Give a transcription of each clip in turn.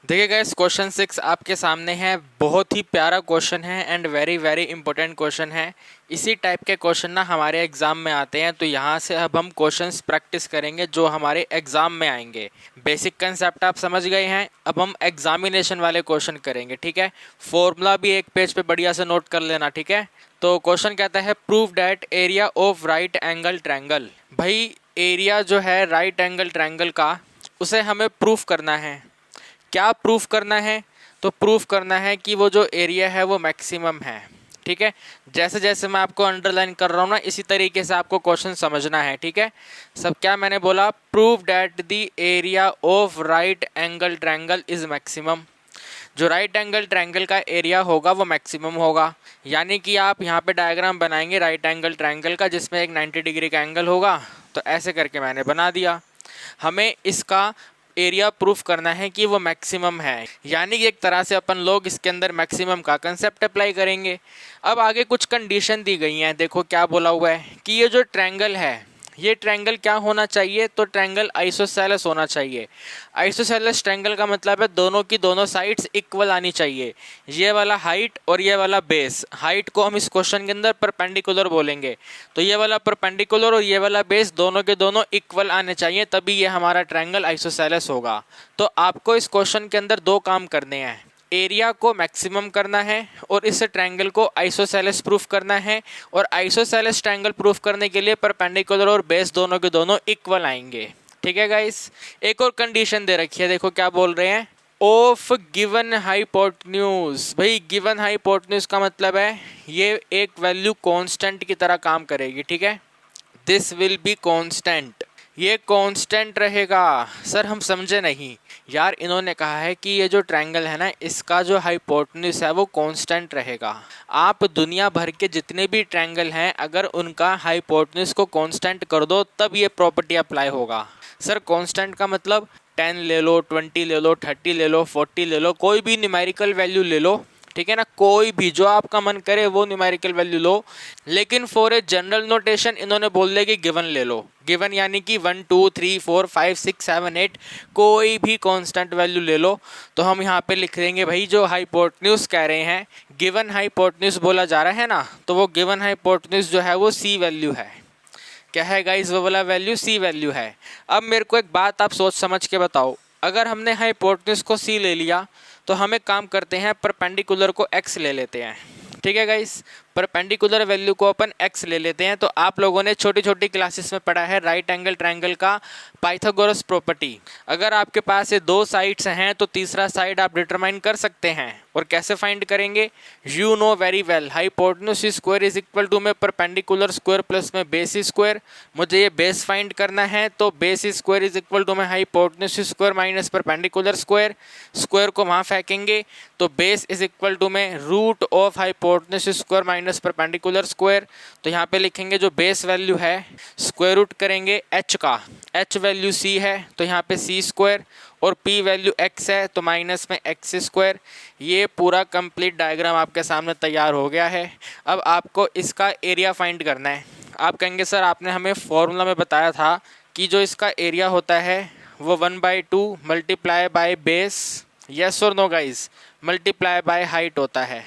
देखिए guys, question 6 आपके सामने है। बहुत ही प्यारा क्वेश्चन है and very very important question है। इसी टाइप के क्वेश्चन ना हमारे एग्जाम में आते हैं, तो यहाँ से अब हम क्वेश्चंस प्रैक्टिस करेंगे जो हमारे एग्जाम में आएंगे। बेसिक कंसेप्ट आप समझ गए हैं, अब हम एग्जामिनेशन वाले क्वेश्चन करेंगे। ठीक है, फॉर्मूला भी एक पेज पे बढ़िया से नोट कर लेना। ठीक है, तो क्वेश्चन कहता है prove that area of right angle triangle. भाई, एरिया जो है राइट एंगल ट्रायंगल का, उसे हमें प्रूफ करना है। क्या प्रूफ करना है? तो प्रूफ करना है कि वो जो एरिया है वो मैक्सिमम है। ठीक है, जैसे जैसे मैं आपको अंडरलाइन कर रहा हूँ ना, इसी तरीके से आपको क्वेश्चन समझना है। ठीक है, सब क्या मैंने बोला? Prove that the area of right angle triangle is maximum. जो राइट एंगल ट्रायंगल का एरिया होगा वो मैक्सिमम होगा। यानी कि आप यहाँ पे डायग्राम बनाएंगे राइट एंगल ट्रायंगल का, जिसमें एक 90 डिग्री का एंगल होगा। तो ऐसे करके मैंने बना दिया। हमें इसका एरिया प्रूफ करना है कि वो मैक्सिमम है, यानी कि एक तरह से अपन लोग इसके अंदर मैक्सिमम का कंसेप्ट अप्लाई करेंगे। अब आगे कुछ कंडीशन दी गई हैं। देखो क्या बोला हुआ है कि ये जो ट्रायंगल है, ये ट्रायंगल क्या होना चाहिए? तो ट्रायंगल आइसोसेलेस होना चाहिए। आइसोसेलेस ट्रायंगल का मतलब है दोनों की दोनों साइड्स इक्वल आनी चाहिए। ये वाला हाइट और ये वाला बेस, हाइट को हम इस क्वेश्चन के अंदर परपेंडिकुलर बोलेंगे। तो ये वाला परपेंडिकुलर और ये वाला बेस दोनों के दोनों इक्वल आने चाहिए, तभी ये हमारा ट्रायंगल आइसोसेलेस होगा। तो आपको इस क्वेश्चन के अंदर दो काम करने हैं। एरिया को मैक्सिमम करना है और इस ट्रायंगल को आइसोसेलेस प्रूफ करना है। और आइसोसेलेस ट्रायंगल प्रूफ करने के लिए परपेंडिकुलर और बेस दोनों के दोनों इक्वल आएंगे। ठीक है गाइस, एक और कंडीशन दे रखी है। देखो क्या बोल रहे हैं, ऑफ गिवन हाइपोटेन्यूज। भाई, गिवन हाइपोटेन्यूज का मतलब है ये एक वैल्यू कांस्टेंट की तरह काम करेगी। ठीक है, दिस विल बी कांस्टेंट। ये कांस्टेंट रहेगा। सर हम समझे नहीं यार, इन्होंने कहा है कि ये जो ट्रायंगल है ना, इसका जो हाइपोटेन्यूज है वो कांस्टेंट रहेगा। आप दुनिया भर के जितने भी ट्रायंगल हैं, अगर उनका हाइपोटेन्यूज को कांस्टेंट कर दो तब ये प्रॉपर्टी अप्लाई होगा। सर कांस्टेंट का मतलब 10 ले लो, 20 ले लो, 30 ले लो, 40 ले लो, कोई भी न्यूमेरिकल वैल्यू ले लो। ठीक है ना, कोई भी जो आपका मन करे वो न्यूमेरिकल वैल्यू लो। लेकिन फॉर ए जनरल नोटेशन इन्होंने बोल दिया कि गिवन ले लो। गिवन यानी कि 1 2 3 4 5 6 7 8 कोई भी कांस्टेंट वैल्यू ले लो। तो हम यहाँ पे लिख देंगे भाई, जो हाइपोटेन्यूज कह रहे हैं, गिवन हाइपोटेन्यूज बोला जा रहा है ना, तो वो गिवन हाइपोटेन्यूज जो है वो सी वैल्यू है। क्या है गाइस? वो वाला वैल्यू सी वैल्यू है। अब मेरे को एक बात आप सोच समझ के बताओ, अगर हमने हाइपोटेन्यूज को सी ले लिया तो हम एक काम करते हैं, परपेंडिकुलर को एक्स ले लेते हैं। ठीक है गाइस, परपेंडिकुलर वैल्यू को अपन एक्स ले लेते हैं। तो आप लोगों ने छोटी छोटी क्लासेस में पढ़ा है राइट एंगल ट्रायंगल का पाइथागोरस प्रॉपर्टी। अगर आपके पास ये दो साइड्स हैं तो तीसरा साइड आप डिटरमाइन कर सकते हैं। और कैसे फाइंड करेंगे? You know very well, hypotenuse square is equal to में परपेंडिकुलर स्क्वायर प्लस में बेस स्क्वायर। मुझे ये बेस फाइंड करना है, तो base square is equal to में hypotenuse square minus perpendicular square. Square को वहाँ फेंकेंगे तो बेस इज इक्वल टू में root of hypotenuse square minus perpendicular square. तो यहाँ पे लिखेंगे जो बेस वैल्यू है, स्क्वायर रूट करेंगे एच का। एच वैल्यू सी है तो यहाँ पे सी स्क्वायर, और पी वैल्यू एक्स है तो माइनस में एक्स स्क्वायर। ये पूरा कंप्लीट डायग्राम आपके सामने तैयार हो गया है। अब आपको इसका एरिया फाइंड करना है। आप कहेंगे सर आपने हमें फॉर्मूला में बताया था कि जो इसका एरिया होता है वो 1/2 मल्टीप्लाई बाय बेस, यस और no guys, multiply by height होता है।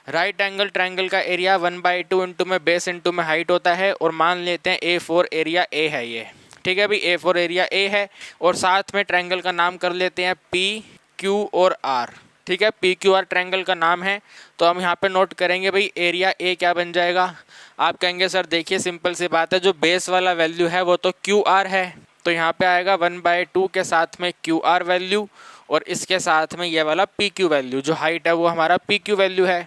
राइट एंगल ट्रायंगल का एरिया 1/2 इंटू में बेस इंटू में हाइट होता है। और मान लेते हैं A4 एरिया ए है ये। ठीक है भाई, A4 एरिया ए है, और साथ में ट्रायंगल का नाम कर लेते हैं पी क्यू और आर। ठीक है, पी क्यू आर ट्रायंगल का नाम है। तो हम यहाँ पे नोट करेंगे भाई, एरिया ए क्या बन जाएगा। आप कहेंगे सर देखिए सिंपल सी बात है, जो बेस वाला वैल्यू है वो तो क्यू आर है, तो यहाँ पे आएगा 1/2 के साथ में क्यू आर वैल्यू, और इसके साथ में ये वाला पी क्यू वैल्यू, जो हाइट है वो हमारा पी क्यू वैल्यू है।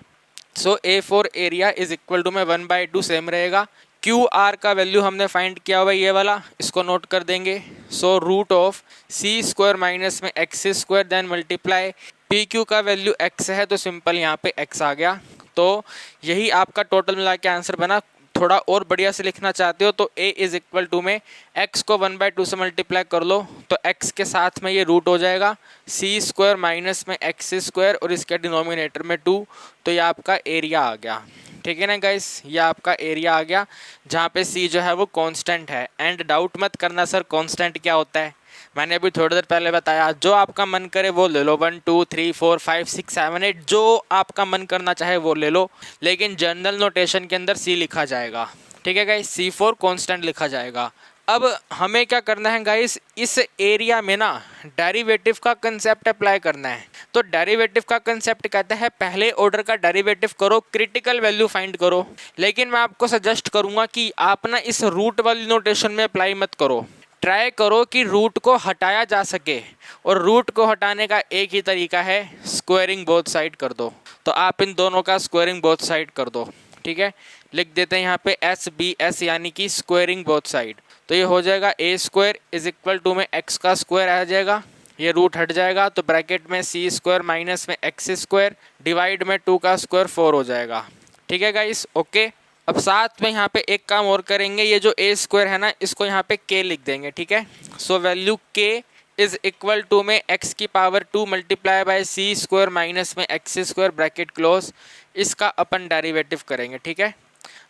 So A4 area is equal to में 1/2 सेम रहेगा। क्यू आर का वैल्यू हमने फाइंड किया हुआ ये वाला, इसको नोट कर देंगे। So root of C square minus में x square then multiply, P Q का वैल्यू एक्स है तो सिंपल यहाँ पे एक्स आ गया। तो यही आपका टोटल मिला के आंसर बना। थोड़ा और बढ़िया से लिखना चाहते हो तो a इज इक्वल टू में x को 1/2 से मल्टीप्लाई कर लो तो x के साथ में ये रूट हो जाएगा सी स्क्वायर माइनस में एक्स स्क्वायर, और इसके डिनोमिनेटर में 2। तो ये आपका एरिया आ गया। ठीक है ना गाइस, ये आपका एरिया आ गया, जहाँ पे c जो है वो कांस्टेंट है। एंड डाउट मत करना सर कांस्टेंट क्या होता है। मैंने अभी थोड़ी देर पहले बताया, जो आपका मन करे वो ले लो, 1 2 3 4 5 6 7 8 जो आपका मन करना चाहे वो ले लो, लेकिन जनरल नोटेशन के अंदर सी लिखा जाएगा। ठीक है गाइस, C4 कांस्टेंट लिखा जाएगा। अब हमें क्या करना है गाइस, इस एरिया में ना डेरिवेटिव का कंसेप्ट अप्लाई करना है। तो डेरिवेटिव का कंसेप्ट कहता है पहले ऑर्डर का डेरिवेटिव करो, क्रिटिकल वैल्यू फाइंड करो। लेकिन मैं आपको सजेस्ट करूंगा कि आप ना इस रूट वाली नोटेशन में अप्लाई मत करो, ट्राई करो कि रूट को हटाया जा सके, और रूट को हटाने का एक ही तरीका है, स्क्वायरिंग बोथ साइड कर दो। तो आप इन दोनों का स्क्वायरिंग बोथ साइड कर दो। ठीक है, लिख देते हैं यहाँ पे SBS यानी कि स्क्वायरिंग बोथ साइड। तो ये हो जाएगा A square is equal to में x का स्क्वायर आ जाएगा, ये रूट हट जाएगा तो ब्रैकेट में C स्क्वायर माइनस में x स्क्वायर डिवाइड में 2 का स्क्वायर 4 हो जाएगा। ठीक है गाइस, ओके। अब साथ में यहाँ पे एक काम और करेंगे, ये जो A स्क्वायर है ना इसको यहाँ पे K लिख देंगे। ठीक है, so value K is equal to में x की power 2 multiply by C square minus में x स्क्वायर ब्रैकेट क्लोज, इसका अपन डेरिवेटिव करेंगे। ठीक है,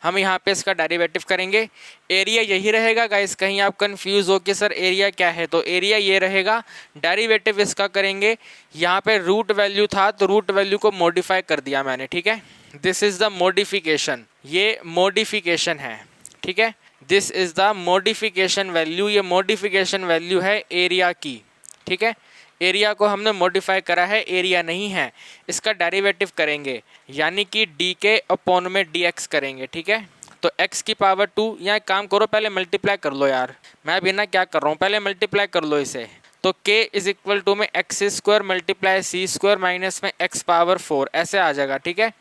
हम यहाँ पे इसका डेरिवेटिव करेंगे। एरिया यही रहेगा गाइस, कहीं आप कंफ्यूज हो कि सर एरिया क्या है, तो एरिया ये रहेगा। डेरिवेटिव इसका करेंगे, यहाँ पे रूट वैल्यू था तो रूट वैल्यू को मॉडिफाई कर दिया मैंने। ठीक है, दिस इज द मॉडिफिकेशन, ये मॉडिफिकेशन है। ठीक है, this is the modification value, ये मॉडिफिकेशन वैल्यू है एरिया की। ठीक है, एरिया को हमने मॉडिफाई करा है, एरिया नहीं है। इसका डेरिवेटिव करेंगे यानी कि डी के अपॉन में dx करेंगे। ठीक है, तो x की पावर 2, यहाँ काम करो पहले मल्टीप्लाई कर लो यार, मैं बिना क्या कर रहा हूँ, पहले मल्टीप्लाई कर लो इसे। तो k इज इक्वल टू में x square multiply C square minus में x पावर 4 ऐसे आ जाएगा। ठीक है,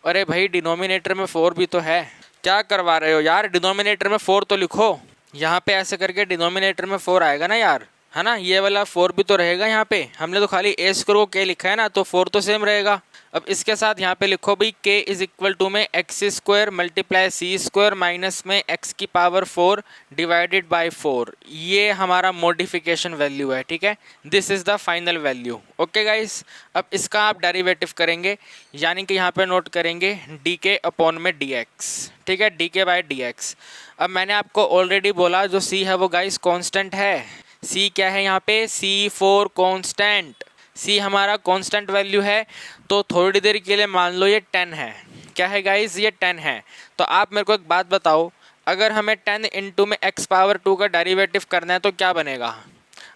अरे भाई डिनोमिनेटर में 4 भी तो है, क्या करवा रहे हो यार, डिनोमिनेटर में 4 तो लिखो। यहाँ पे ऐसे करके डिनोमिनेटर में 4 आएगा ना यार, है ना, ये वाला 4 भी तो रहेगा यहाँ पे, हमने तो खाली A स्क्वायर को K लिखा है ना, तो 4 तो सेम रहेगा। अब इसके साथ यहाँ पे लिखो भाई K इज इक्वल टू में x square multiply C square minus में x की पावर 4 डिवाइडेड बाय 4, ये हमारा मॉडिफिकेशन वैल्यू है। ठीक है, this is the final value. Okay guys, अब इसका आप डेरिवेटिव करेंगे यानी कि यहाँ पे नोट करेंगे डी अपॉन में dx। ठीक है, डी बाय dx। अब मैंने आपको ऑलरेडी बोला जो C है वो गाइस कॉन्स्टेंट है। C क्या है यहाँ पे, C4 कांस्टेंट, C हमारा कांस्टेंट वैल्यू है। तो थोड़ी देर के लिए मान लो ये 10 है, क्या है गाइस, ये 10 है। तो आप मेरे को एक बात बताओ, अगर हमें 10 इंटू में x पावर 2 का डेरिवेटिव करना है तो क्या बनेगा।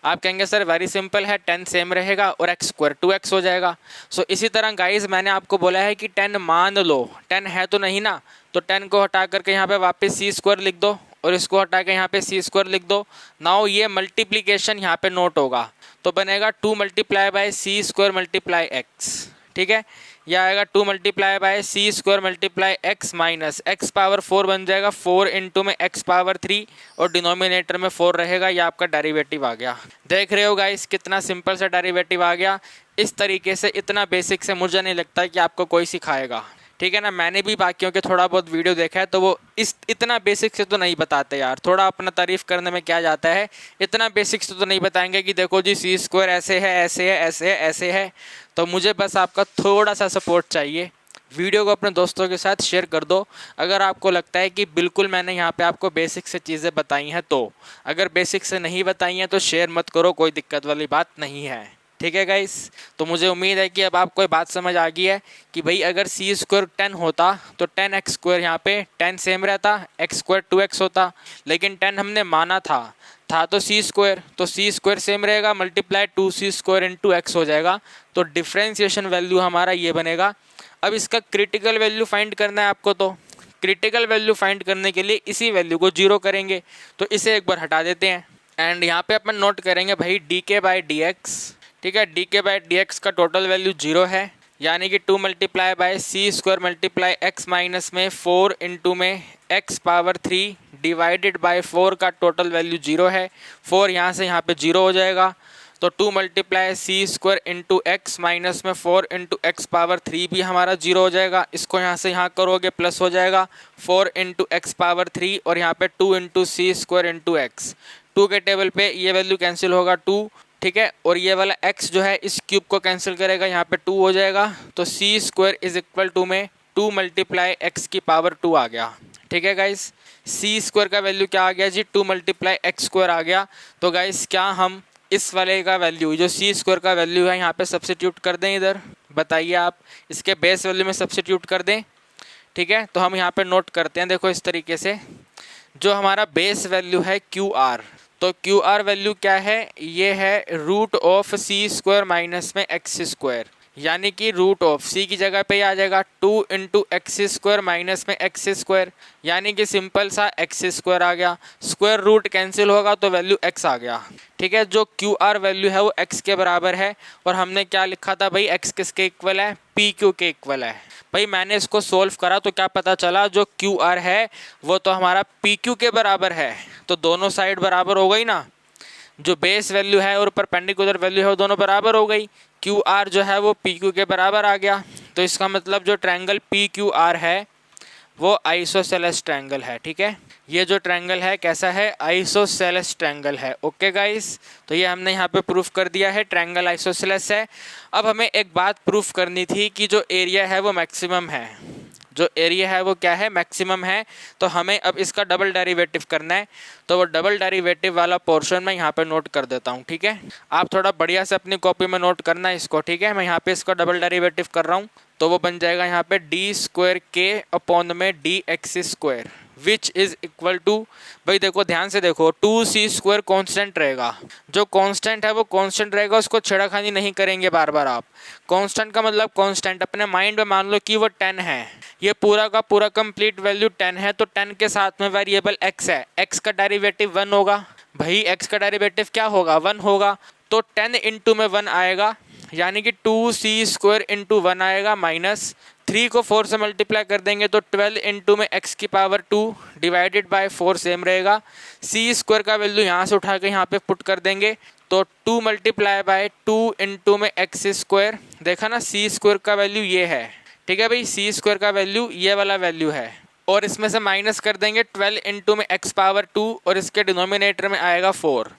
आप कहेंगे सर वेरी सिंपल है, 10 सेम रहेगा और x स्क्वायर 2x हो जाएगा। सो इसी तरह गाइस मैंने आपको बोला है कि 10 मान लो, 10 है तो नहीं ना, तो 10 को हटा करके यहाँ पे वापस C स्क्वायर लिख दो और इसको हटा के यहाँ पे C स्क्वायर लिख दो। नाउ ये मल्टीप्लीकेशन यहाँ पे नोट होगा, तो बनेगा 2 multiply by C square multiply x। ठीक है, यह आएगा 2 multiply by C square multiply x minus x power 4 बन जाएगा 4 इंटू में x पावर 3 और डिनोमिनेटर में 4 रहेगा। यह आपका डेरिवेटिव आ गया। देख रहे हो गाइस कितना सिंपल सा डेरिवेटिव आ गया। इस तरीके से इतना बेसिक से मुझे नहीं लगता कि आपको कोई सिखाएगा। ठीक है ना, मैंने भी बाकियों के थोड़ा बहुत वीडियो देखा है तो वो इतना बेसिक से तो नहीं बताते यार, थोड़ा अपना तारीफ करने में क्या जाता है, इतना बेसिक से तो नहीं बताएंगे कि देखो जी C स्क्वायर ऐसे है ऐसे है ऐसे है ऐसे है। तो मुझे बस आपका थोड़ा सा सपोर्ट चाहिए, वीडियो को अपने दोस्तों के साथ शेयर कर दो अगर आपको लगता है कि बिल्कुल मैंने यहाँ पे आपको बेसिक से चीज़ें बताई हैं। तो अगर बेसिक से नहीं बताई हैं तो शेयर मत करो, कोई दिक्कत वाली बात नहीं है। ठीक है गाइस, तो मुझे उम्मीद है कि अब आपको बात समझ आ गई है कि भाई अगर C स्क्वायर 10 होता तो 10x स्क्वायर यहाँ पे 10 सेम रहता, x स्क्वायर 2x होता, लेकिन 10 हमने माना था तो C स्क्वायर, तो C स्क्वायर सेम रहेगा multiply 2C square into x हो जाएगा। तो डिफ्रेंशिएशन वैल्यू हमारा ये बनेगा। अब इसका क्रिटिकल वैल्यू फाइंड करना है आपको, तो क्रिटिकल वैल्यू फाइंड करने के लिए इसी वैल्यू को 0 करेंगे, तो इसे एक बार हटा देते हैं एंड यहाँ पे अपन नोट करेंगे भाई डी बाय dx। ठीक है, डी बाय dx का टोटल वैल्यू 0 है, यानी कि 2 multiply by C square multiply x minus में 4 इंटू में x पावर 3 डिवाइडेड बाय 4 का टोटल वैल्यू 0 है। 4 यहाँ से यहाँ पे 0 हो जाएगा, तो 2 multiply C square into x minus में 4 इंटू x पावर 3 भी हमारा 0 हो जाएगा। इसको यहाँ से यहाँ करोगे प्लस हो जाएगा 4 इंटू x पावर 3 और यहाँ पे 2 into C square into x। 2 के टेबल पे ये वैल्यू कैंसिल होगा 2। ठीक है, और ये वाला x जो है इस क्यूब को कैंसिल करेगा, यहाँ पे 2 हो जाएगा। तो C square is equal to में 2 मल्टीप्लाई x की पावर 2 आ गया। ठीक है गाइस, C स्क्वायर का वैल्यू क्या आ गया जी, 2 मल्टीप्लाई x स्क्वायर आ गया। तो गाइस क्या हम इस वाले का वैल्यू जो सी स्क्वायर का वैल्यू है यहाँ पे सब्स्टिट्यूट कर दें इधर, बताइए आप इसके बेस वैल्यू में सब्स्टिट्यूट कर दें। ठीक है, तो हम यहाँ पे नोट करते हैं, देखो इस तरीके से, जो हमारा बेस वैल्यू है क्यू आर, तो क्यू आर वैल्यू क्या है, ये है root of C square minus में एक्स स्क्वायर, यानी कि रूट ऑफ सी की जगह पे आ जाएगा 2 इंटू एक्स स्क्वायर माइनस में एक्स स्क्वायर, यानी कि सिंपल सा एक्स स्क्वायर आ गया, स्क्वायर रूट कैंसिल होगा तो वैल्यू एक्स आ गया। ठीक है, जो क्यू आर वैल्यू है वो एक्स के बराबर है, और हमने क्या लिखा था भाई, एक्स किसके इक्वल है, पी क्यू के इक्वल है। भाई मैंने इसको सोल्व करा तो क्या पता चला, जो क्यू आर है वो तो हमारा पी क्यू के बराबर है, तो दोनों साइड बराबर हो गई ना, जो बेस वैल्यू है और परपेंडिकुलर वैल्यू है वो दोनों बराबर हो गई, क्यू आर जो है वो पी क्यू के बराबर आ गया। तो इसका मतलब जो ट्रायंगल पी क्यू आर है वो आइसोसेलेस ट्रायंगल है। ठीक है, ये जो ट्रायंगल है कैसा है, आइसोसेलेस ट्रायंगल है। ओके गाइस, तो ये हमने यहाँ पे प्रूफ कर दिया है, ट्रायंगल आइसोसेलेस है। अब हमें एक बात प्रूफ करनी थी कि जो एरिया है वो मैक्सिमम है, जो एरिया है वो क्या है, मैक्सिमम है। तो हमें अब इसका डबल डेरिवेटिव करना है, तो वो डबल डेरिवेटिव वाला पोर्शन मैं यहाँ पे नोट कर देता हूँ। ठीक है, आप थोड़ा बढ़िया से अपनी कॉपी में नोट करना है इसको। ठीक है, मैं यहाँ पे इसका डबल डेरिवेटिव कर रहा हूँ, तो वो बन जाएगा यहाँ पे डी स्क्वायर के अपॉन में d x square which is equal to, भाई देखो ध्यान से देखो, 2c स्क्वायर कॉन्स्टेंट रहेगा, जो कॉन्स्टेंट है वो कॉन्स्टेंट रहेगा, उसको छेड़ाखानी नहीं करेंगे बार बार आप। कॉन्स्टेंट का मतलब कॉन्स्टेंट, अपने माइंड में मान लो कि वो 10 है, ये पूरा का पूरा कंप्लीट वैल्यू 10 है, तो 10 के साथ में वेरिएबल x है, x का डेरिवेटिव 1 होगा। भाई x का डेरिवेटिव क्या होगा, 1 होगा, तो 10 इंटू में 1 आएगा, यानी कि 2c स्क्वायर इंटू 1 आएगा, माइनस 3 को 4 से मल्टीप्लाई कर देंगे तो 12 इंटू में x की पावर 2 डिवाइडेड बाय 4 सेम रहेगा। c स्क्वायर का वैल्यू यहाँ से उठा के यहाँ पे पुट कर देंगे, तो 2 मल्टीप्लाई बाय 2 इंटू में एक्स स्क्वायर, देखा ना c स्क्वायर का वैल्यू ये है। ठीक है भाई, c स्क्वायर का वैल्यू ये वाला वैल्यू है, और इसमें से माइनस कर देंगे 12 इंटू में x पावर 2, और इसके डिनोमिनेटर में आएगा 4।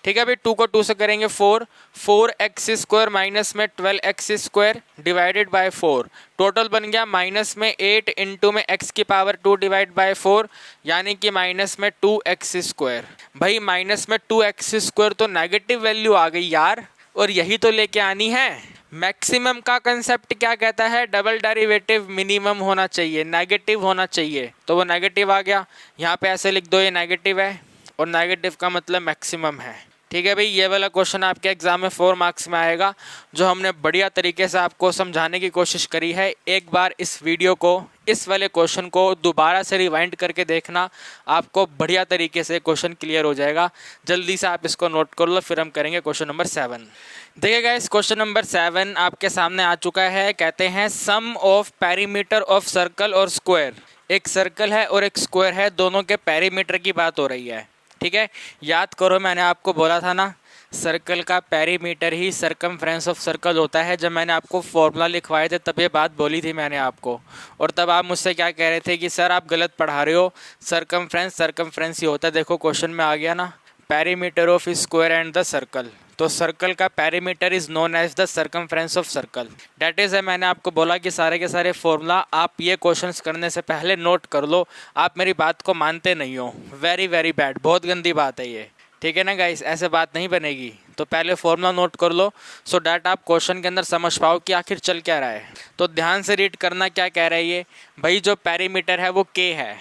ठीक है भाई, 2 को 2 से करेंगे 4 एक्स स्क्वायर माइनस में 12x square divided by 4, total बन गया माइनस में 8 इंटू में x की पावर 2 डिवाइड बाय 4, यानी कि माइनस में 2x स्क्वायर। भाई माइनस में 2x स्क्वायर तो नेगेटिव वैल्यू आ गई यार, और यही तो लेके आनी है। मैक्सिमम का कंसेप्ट क्या कहता है, डबल डेरिवेटिव मिनिमम होना चाहिए, नेगेटिव होना चाहिए, तो वो नेगेटिव आ गया, यहाँ पे ऐसे लिख दो ये नेगेटिव है, और नेगेटिव का मतलब मैक्सिमम है। ठीक है भाई, ये वाला क्वेश्चन आपके एग्जाम में 4 मार्क्स में आएगा, जो हमने बढ़िया तरीके से आपको समझाने की कोशिश करी है। एक बार इस वीडियो को, इस वाले क्वेश्चन को दोबारा से रिवाइंड करके देखना, आपको बढ़िया तरीके से क्वेश्चन क्लियर हो जाएगा। जल्दी से आप इसको नोट कर लो, फिर हम करेंगे क्वेश्चन नंबर 7। देखिएगा, इस क्वेश्चन नंबर 7 आपके सामने आ चुका है। कहते हैं सम ऑफ पेरीमीटर ऑफ सर्कल और स्क्वायर, एक सर्कल है और एक स्क्वायर है, दोनों के पेरीमीटर की बात हो रही है। ठीक है, याद करो मैंने आपको बोला था ना, सर्कल का perimeter he circumference of circle होता है। जब मैंने आपको फॉर्मूला लिखवाए थे तब ये बात बोली थी मैंने आपको, और तब आप मुझसे क्या कह रहे थे कि सर आप गलत पढ़ा रहे हो, सरकमफ्रेंस ही होता है। देखो क्वेश्चन में आ गया ना, perimeter of square and the circle, तो सर्कल का perimeter is known as the circumference of circle. That is है, मैंने आपको बोला कि सारे के सारे फॉर्मूला आप ये क्वेश्चंस करने से पहले नोट कर लो। आप मेरी बात को मानते नहीं हो, वेरी वेरी बैड, बहुत गंदी बात है ये। ठीक है ना गाइस, ऐसे बात नहीं बनेगी, तो पहले फॉर्मूला नोट कर लो, सो डैट आप क्वेश्चन के अंदर समझ पाओ कि आखिर चल क्या रहा है। तो ध्यान से रीड करना, क्या कह रहा है ये भाई, जो पेरीमीटर है वो के है,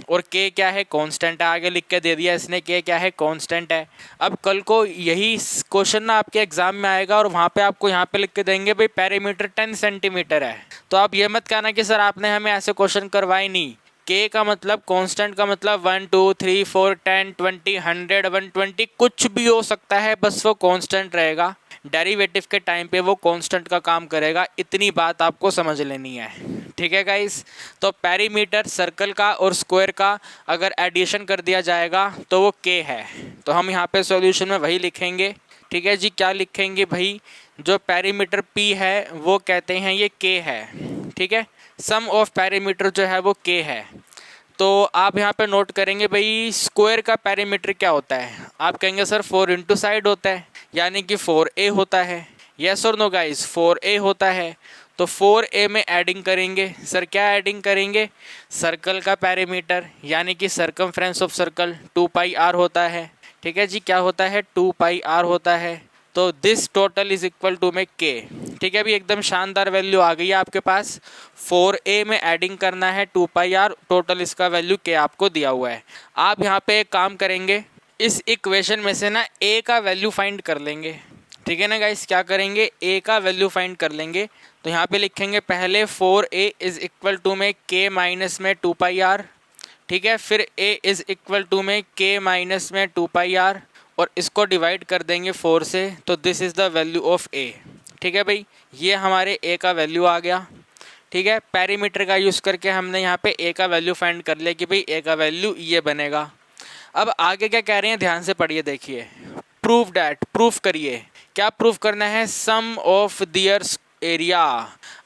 और के क्या है, कांस्टेंट है, आगे लिख के दे दिया इसने, के क्या है, कांस्टेंट है। अब कल को यही क्वेश्चन ना आपके एग्जाम में आएगा, और वहाँ पे आपको यहाँ पे लिख के देंगे भाई पेरीमीटर 10 सेंटीमीटर है, तो आप ये मत कहना कि सर आपने हमें ऐसे क्वेश्चन करवाए नहीं। के का मतलब, कांस्टेंट का मतलब 1 2 3 4 10 20 100 120 कुछ भी हो सकता है, बस वो कांस्टेंट रहेगा। डेरिवेटिव के टाइम पे वो कांस्टेंट का काम करेगा, इतनी बात आपको समझ लेनी है। ठीक है गाइस, तो पेरीमीटर सर्कल का और स्क्वायर का अगर एडिशन कर दिया जाएगा तो वो के है, तो हम यहाँ पे सॉल्यूशन में वही लिखेंगे। ठीक है जी, क्या लिखेंगे भाई, जो पेरीमीटर पी है वो कहते हैं ये के है। ठीक है, सम ऑफ पेरीमीटर जो है वो के है, तो आप यहाँ पे नोट करेंगे भाई स्क्वायर का पेरीमीटर क्या होता है। आप कहेंगे सर 4 इंटू साइड होता है, यानी कि 4a होता है। यस और नो गाइस, 4a होता है, तो 4a में एडिंग करेंगे। सर क्या एडिंग करेंगे, सर्कल का पेरीमीटर, यानी कि circumference of circle 2 pi r होता है। ठीक है जी, क्या होता है 2 पाई आर होता है। तो this total is equal to में के। ठीक है, अभी एकदम शानदार वैल्यू आ गई है आपके पास। 4a में एडिंग करना है 2 पाई आर, टोटल इसका वैल्यू के आपको दिया हुआ है। आप यहाँ पे एक काम करेंगे, इस इक्वेशन में से ना a का वैल्यू फाइंड कर लेंगे। ठीक है ना गाइस, क्या करेंगे, a का वैल्यू फाइंड कर लेंगे। तो यहाँ पे लिखेंगे पहले 4a इज इक्वल टू में k माइनस में 2 पाई आर। ठीक है, फिर a इज इक्वल टू में k माइनस में 2 पाई आर, और इसको डिवाइड कर देंगे 4 से, तो this is the value of a। ठीक है भाई, ये हमारे a का वैल्यू आ गया। ठीक है, पैरीमीटर का यूज़ करके हमने यहाँ पे a का वैल्यू फाइंड कर लिया कि भाई a का वैल्यू ये बनेगा। अब आगे क्या कह रहे हैं, ध्यान से पढ़िए, देखिए। प्रूव डैट, प्रूफ करिए। क्या प्रूफ करना है, सम ऑफ दियर एरिया।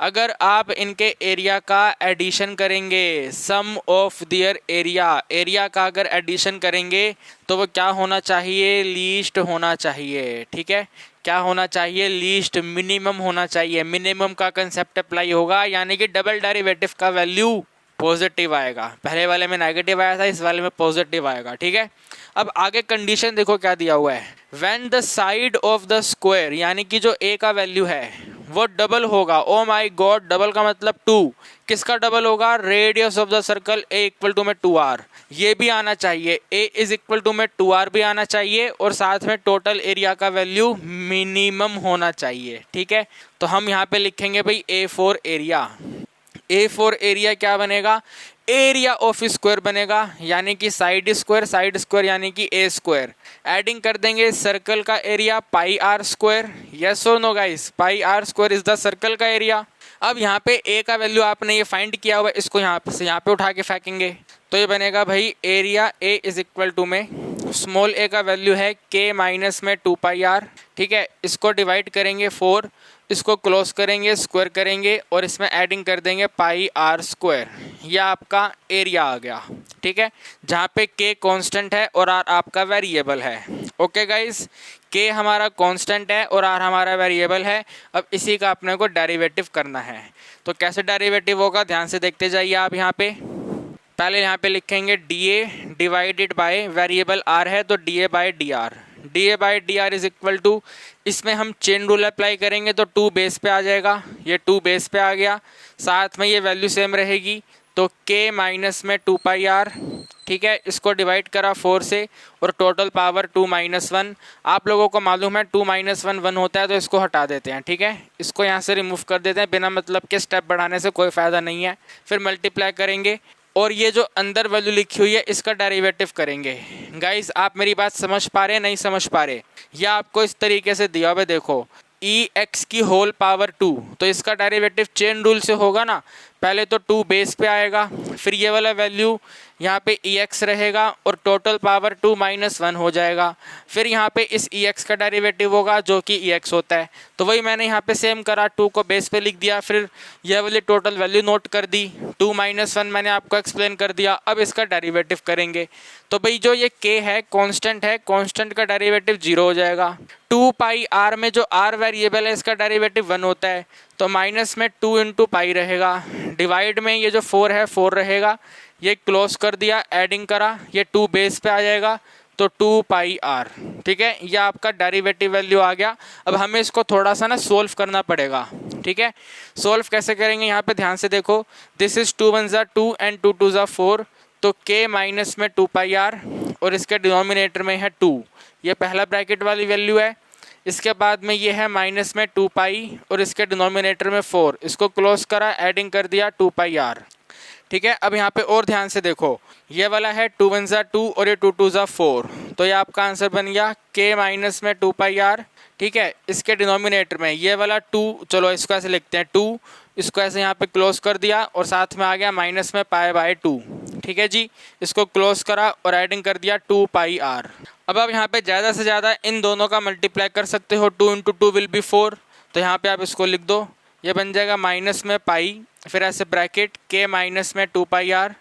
अगर आप इनके एरिया का एडिशन करेंगे, सम ऑफ दियर एरिया, एरिया का अगर एडिशन करेंगे तो वो क्या होना चाहिए, लीस्ट होना चाहिए। ठीक है, क्या होना चाहिए, लीस्ट, मिनिमम होना चाहिए। मिनिमम का कंसेप्ट अप्लाई होगा, यानी कि डबल डेरिवेटिव का वैल्यू पॉजिटिव आएगा। पहले वाले में नेगेटिव आया था, इस वाले में पॉजिटिव आएगा। ठीक है, अब आगे कंडीशन देखो क्या दिया हुआ है, when the side of the square, यानी कि जो a का वैल्यू है वो डबल होगा। ओ माई गॉड, डबल का मतलब 2। किसका डबल होगा, radius of the circle a equal to में 2r। ये भी आना चाहिए, a इज इक्वल टू में 2r भी आना चाहिए, और साथ में टोटल एरिया का वैल्यू मिनिमम होना चाहिए। ठीक है, तो हम यहाँ पे लिखेंगे भाई A4 एरिया। A4 एरिया क्या बनेगा, एरिया ऑफ स्क्वायर बनेगा, यानी कि साइड स्क्वायर यानी कि a स्क्वायर। एडिंग कर देंगे सर्कल का area pi R square. Yes और no guys, pi R square is the circle का एरिया। अब यहाँ पे a का वैल्यू आपने ये फाइंड किया हुआ है, इसको यहाँ पे उठा के फेंकेंगे, तो ये बनेगा भाई area a is equal to में स्मॉल a का वैल्यू है k माइनस में 2 पाई आर। ठीक है, इसको डिवाइड करेंगे 4, इसको क्लोज करेंगे, स्क्वायर करेंगे, और इसमें एडिंग कर देंगे पाई आर स्क्वायर। यह आपका एरिया आ गया। ठीक है, जहाँ पे k कांस्टेंट है और r आपका वेरिएबल है। ओके गाइस, k हमारा कांस्टेंट है और r हमारा वेरिएबल है। अब इसी का अपने को डेरिवेटिव करना है, तो कैसे डेरिवेटिव होगा, ध्यान से देखते जाइए आप। यहाँ पे पहले यहाँ पे लिखेंगे dA divided by, variable r है तो dA by dr। dA by d r is equal to, इसमें हम चेन रूल अप्लाई करेंगे तो 2 बेस पे आ जाएगा, ये 2 बेस पे आ गया, साथ में ये वैल्यू सेम रहेगी, तो k माइनस में 2 पाई आर। ठीक है, इसको डिवाइड करा 4 से, और टोटल पावर 2 माइनस 1। आप लोगों को मालूम है 2 माइनस 1 1 होता है, तो इसको हटा देते हैं। ठीक है, इसको यहाँ से रिमूव कर देते हैं, बिना मतलब के स्टेप बढ़ाने से कोई फ़ायदा नहीं है। फिर मल्टीप्लाई करेंगे, और ये जो अंदर वैल्यू लिखी हुई है इसका डेरिवेटिव करेंगे। गाइस, आप मेरी बात समझ पा रहे, नहीं समझ पा रहे? या आपको इस तरीके से दिया हुआ, देखो EX की होल पावर 2, तो इसका डेरिवेटिव चेन रूल से होगा ना। पहले तो 2 बेस पे आएगा, फिर ये वाला वैल्यू यहाँ पे EX रहेगा, और टोटल पावर 2 माइनस 1 हो जाएगा। फिर यहाँ पे इस EX का डेरिवेटिव होगा जो कि EX होता है, तो वही मैंने यहाँ पे सेम करा, 2 को बेस पे लिख दिया, फिर यह वाली टोटल वैल्यू नोट कर दी, 2 माइनस 1 मैंने आपको एक्सप्लेन कर दिया। अब इसका डेरिवेटिव करेंगे, तो भाई जो ये k है कांस्टेंट है, कांस्टेंट का डेरिवेटिव 0 हो जाएगा। 2 पाई आर में जो r वेरिएबल है इसका डेरिवेटिव 1 होता है, तो माइनस में 2 इंटू पाई रहेगा, डिवाइड में ये जो 4 है 4 रहेगा, ये क्लोज कर दिया, एडिंग करा, ये 2 बेस पे आ जाएगा, तो 2 पाई आर। ठीक है, ये आपका डेरिवेटिव वैल्यू आ गया। अब हमें इसको थोड़ा सा ना सोल्व करना पड़ेगा। ठीक है, सोल्व कैसे करेंगे, यहाँ पे ध्यान से देखो, दिस इज 2 1 2 एंड 2 2 4, तो k माइनस में 2 पाई आर, और इसके डिनोमिनेटर में है 2, ये पहला ब्रैकेट वाली वैल्यू है। इसके बाद में ये है माइनस में 2 पाई, और इसके डिनोमिनेटर में 4, इसको क्लोज करा, एडिंग कर दिया 2 पाई आर। ठीक है, अब यहाँ पे और ध्यान से देखो, ये वाला है 2 1 2 और ये 2 2 4, तो ये आपका आंसर बन गया k माइनस में 2 पाई आर। ठीक है, इसके डिनोमिनेटर में ये वाला 2, चलो इसको ऐसे लिखते हैं 2, इसको ऐसे यहाँ पे क्लोज कर दिया, और साथ में आ गया माइनस में पाई बाय 2। ठीक है जी, इसको क्लोज करा और एडिंग कर दिया 2 पाई आर। अब आप यहाँ पे ज़्यादा से ज़्यादा इन दोनों का मल्टीप्लाई कर सकते हो, 2 इंटू 2 विल बी 4, तो यहाँ पे आप इसको लिख दो, ये बन जाएगा माइनस में पाई, फिर ऐसे ब्रैकेट k माइनस में 2 पाई आर,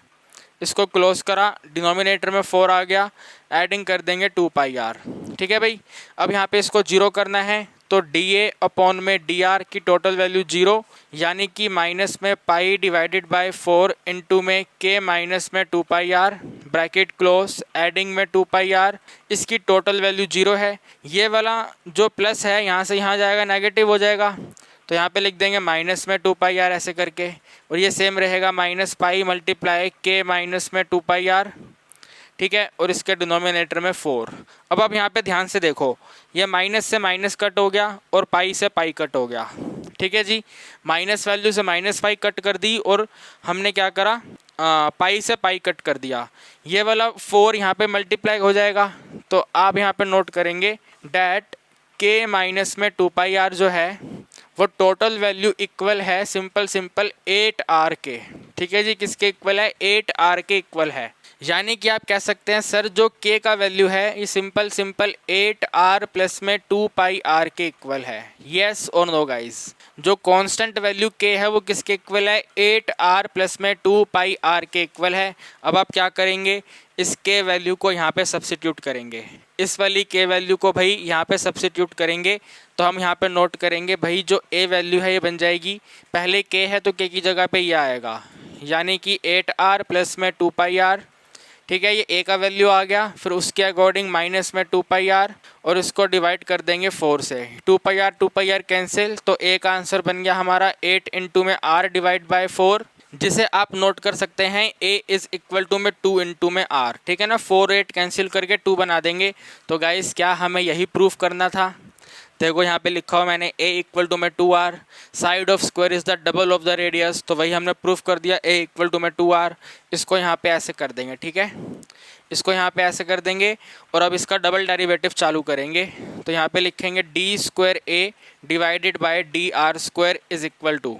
इसको क्लोज करा, डिनोमिनेटर में 4 आ गया, एडिंग कर देंगे 2 पाई आर। ठीक है भाई, अब यहाँ पे इसको 0 करना है, तो dA अपॉन में dr की टोटल वैल्यू 0, यानी कि माइनस में पाई डिवाइडेड बाय 4 इंटू में k माइनस में 2 पाई आर ब्रैकेट क्लोज, एडिंग में 2 पाई आर, इसकी टोटल वैल्यू 0 है। ये वाला जो प्लस है यहाँ से यहाँ जाएगा नेगेटिव हो जाएगा, तो यहाँ पे लिख देंगे माइनस में 2 पाई आर ऐसे करके, और ये सेम रहेगा माइनस पाई मल्टीप्लाई के माइनस में 2 पाई आर, ठीक है, और इसके डिनोमिनेटर में 4। अब आप यहाँ पे ध्यान से देखो, ये माइनस से माइनस कट हो गया और पाई से पाई कट हो गया, ठीक है जी। माइनस वैल्यू से माइनस पाई कट कर दी और हमने क्या करा, पाई से पाई कट कर दिया। ये वाला 4 यहाँ पे मल्टीप्लाई हो जाएगा, तो आप यहाँ पे नोट करेंगे डैट के माइनस में 2 पाई आर जो है वो टोटल वैल्यू इक्वल है सिंपल 8 आर के, ठीक है जी। किसके इक्वल है, 8 आर के इक्वल है। यानी कि आप कह सकते हैं सर जो k का वैल्यू है ये सिंपल 8 आर प्लस में 2 पाई आर के इक्वल है। येस और नो गाइज, जो कांस्टेंट वैल्यू k है वो किसके इक्वल है, 8 आर प्लस में 2 पाई आर के इक्वल है। अब आप क्या करेंगे, इस k वैल्यू को यहाँ पे सब्सिट्यूट करेंगे, इस वाली k वैल्यू को भाई यहाँ पे सब्सिट्यूट करेंगे, तो हम यहाँ पे नोट करेंगे भाई जो a वैल्यू है ये बन जाएगी, पहले k है तो k की जगह पे ये आएगा, यानी कि 8 आर प्लस में 2 पाई आर, ठीक है। ये a का वैल्यू आ गया, फिर उसके अकॉर्डिंग माइनस में 2 पाई आर और इसको डिवाइड कर देंगे 4 से, 2 पाई आर कैंसिल, तो a का आंसर बन गया हमारा 8 इंटू में r डिवाइड बाय 4, जिसे आप नोट कर सकते हैं a इज इक्वल टू में 2 इंटू में r, ठीक है ना। 4 8 कैंसिल करके 2 बना देंगे। तो गाइस क्या हमें यही प्रूफ करना था, देखो यहाँ पे लिखा हुआ मैंने a इक्वल टू में 2r, side of square is the double of the radius, तो वही हमने प्रूफ कर दिया, a इक्वल टू में 2r। इसको यहाँ पे ऐसे कर देंगे, ठीक है, इसको यहाँ पे ऐसे कर देंगे और अब इसका डबल डेरिवेटिव चालू करेंगे, तो यहाँ पे लिखेंगे d square a divided by d r square is equal to,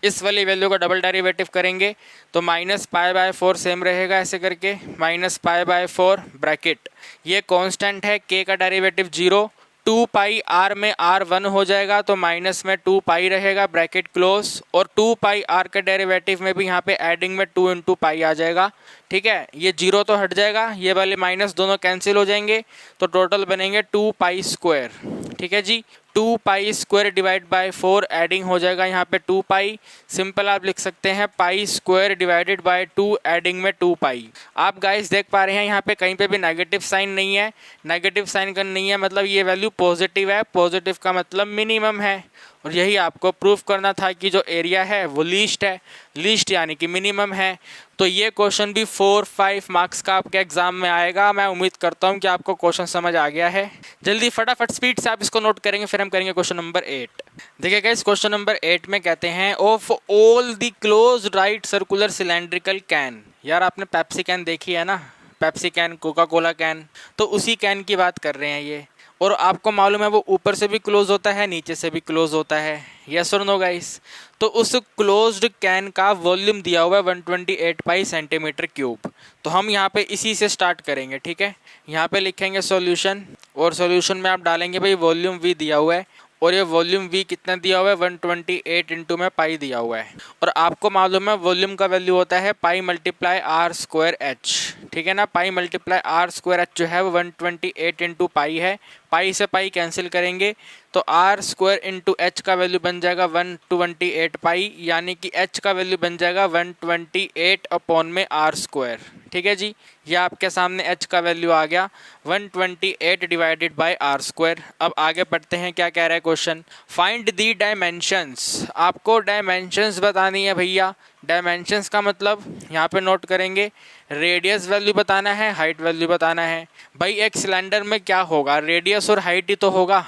इस वाली वैल्यू का डबल डेरिवेटिव करेंगे तो माइनस पाई बाय 4 सेम रहेगा ऐसे करके, माइनस पाई बाय 4 ब्रैकेट, ये कांस्टेंट है, k का डेरिवेटिव 0, 2 पाई आर में r 1 हो जाएगा तो माइनस में 2 पाई रहेगा ब्रैकेट क्लोज, और 2 पाई आर के डेरिवेटिव में भी यहाँ पे एडिंग में 2 इंटू पाई आ जाएगा, ठीक है। ये 0 तो हट जाएगा, ये वाले माइनस दोनों कैंसिल हो जाएंगे, तो टोटल बनेंगे 2 पाई स्क्वायर, ठीक है जी। 2 pi square divide by 4 adding हो जाएगा यहाँ पे 2 पाई, सिंपल आप लिख सकते हैं pi square divided by 2 adding में 2 पाई। आप गाइस देख पा रहे हैं यहाँ पे कहीं पे भी नेगेटिव साइन नहीं है, नेगेटिव साइन का नहीं है मतलब ये वैल्यू पॉजिटिव है, पॉजिटिव का मतलब मिनिमम है, और यही आपको प्रूफ करना था कि जो एरिया है वो लीस्ट है, लीस्ट यानी कि मिनिमम है। तो ये क्वेश्चन भी 4-5 मार्क्स का आपके एग्जाम में आएगा। मैं उम्मीद करता हूँ कि आपको क्वेश्चन समझ आ गया है। जल्दी फटाफट स्पीड से आप इसको नोट करेंगे, फिर हम करेंगे क्वेश्चन नंबर 8। देखिएगा इस क्वेश्चन नंबर 8 में कहते हैं of all the close right circular cylindrical can. यार आपने पेप्सी कैन देखी है ना, Pepsi can, Coca Cola can, तो उसी कैन की बात कर रहे हैं ये, और आपको मालूम है वो ऊपर से भी क्लोज होता है नीचे से भी क्लोज होता है, यस और नो गाइस। तो उस क्लोज्ड कैन का वॉल्यूम दिया हुआ है 128 पाई सेंटीमीटर क्यूब। तो हम यहाँ पे इसी से स्टार्ट करेंगे, ठीक है। यहाँ पे लिखेंगे सॉल्यूशन, और सॉल्यूशन में आप डालेंगे भाई वॉल्यूम वी दिया हुआ है, और ये वॉल्यूम वी कितना दिया हुआ है 128 इंटू में पाई दिया हुआ है, और आपको मालूम है वॉल्यूम का वैल्यू होता है pi multiply r square h, ठीक है ना। Pi multiply r square h जो है वो 128 इंटू पाई है, पाई से पाई कैंसिल करेंगे तो आर स्क्वायर इंटू एच का वैल्यू बन जाएगा 128 पाई, यानी कि एच का वैल्यू बन जाएगा 128 अपॉन में आर स्क्वायर, ठीक है जी। ये आपके सामने एच का वैल्यू आ गया 128 डिवाइडेड बाय आर स्क्वायर। अब आगे बढ़ते हैं, क्या कह रहा है क्वेश्चन, फाइंड दी डायमेंशंस। आपको डायमेंशंस बतानी है भैया। डायमेंशंस का मतलब यहाँ पे नोट करेंगे, रेडियस वैल्यू बताना है, हाइट वैल्यू बताना है। भाई एक सिलेंडर में क्या होगा, रेडियस और हाइट ही तो होगा।